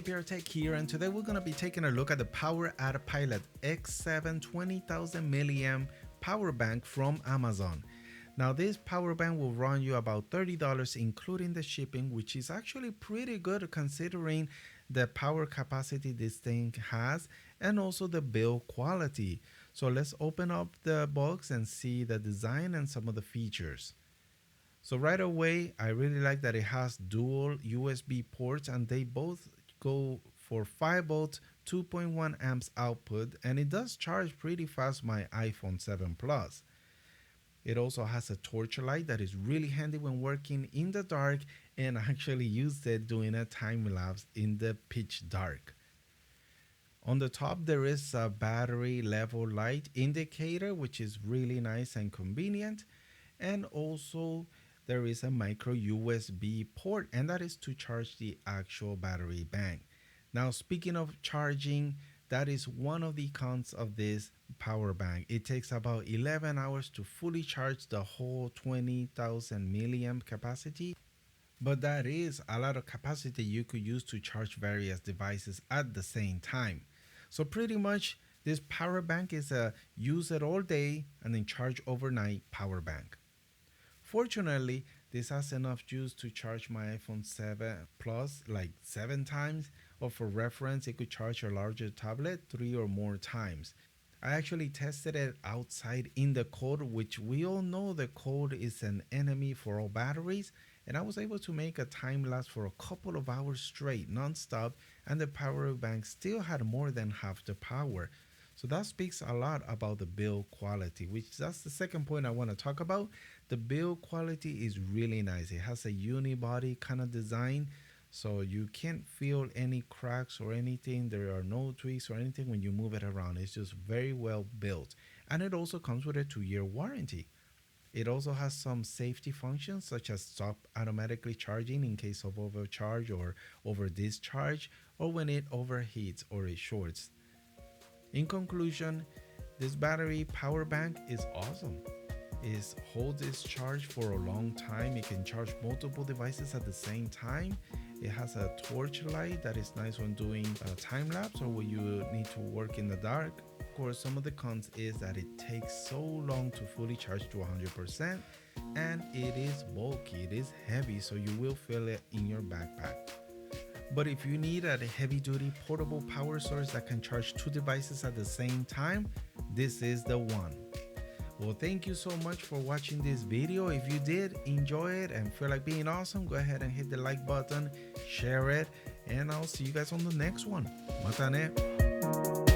CPR Tech here, and today we're going to be taking a look at the PowerAdd Pilot X7 20,000 milliamp power bank from Amazon. Now this power bank will run you about $30 including the shipping, which is actually pretty good considering the power capacity this thing has and also the build quality. So let's open up the box and see the design and some of the features. So right away, I really like that it has dual USB ports and they both go for 5 volt 2.1 amps output, and it does charge pretty fast my iPhone 7 Plus. It also has a torch light that is really handy when working in the dark, and I actually used it doing a time lapse in the pitch dark. On the top there is a battery level light indicator, which is really nice and convenient, and also there is a micro USB port, and that is to charge the actual battery bank. Now speaking of charging, that is one of the cons of this power bank. It takes about 11 hours to fully charge the whole 20,000 milliamp capacity, but that is a lot of capacity you could use to charge various devices at the same time. So pretty much this power bank is a use it all day and then charge overnight power bank. Fortunately, this has enough juice to charge my iPhone 7 Plus like 7 times, or for reference, it could charge a larger tablet 3 or more times. I actually tested it outside in the cold, which we all know the cold is an enemy for all batteries, and I was able to make a time lapse for a couple of hours straight, non-stop, and the power bank still had more than half the power. So that speaks a lot about the build quality, which that's the second point I want to talk about. The build quality is really nice. It has a unibody kind of design, so you can't feel any cracks or anything. There are no tweaks or anything when you move it around. It's just very well built. And it also comes with a 2-year warranty. It also has some safety functions such as stop automatically charging in case of overcharge or over discharge, or when it overheats or it shorts. In conclusion, this battery power bank is awesome. It holds its charge for a long time. It can charge multiple devices at the same time. It has a torch light that is nice when doing a time lapse or when you need to work in the dark. Of course, some of the cons is that it takes so long to fully charge to 100%, and it is bulky, it is heavy, so you will feel it in your backpack. But if you need a heavy-duty portable power source that can charge 2 devices at the same time, this is the one. Well, thank you so much for watching this video. If you did enjoy it and feel like being awesome, go ahead and hit the like button, share it, and I'll see you guys on the next one. Mata ne.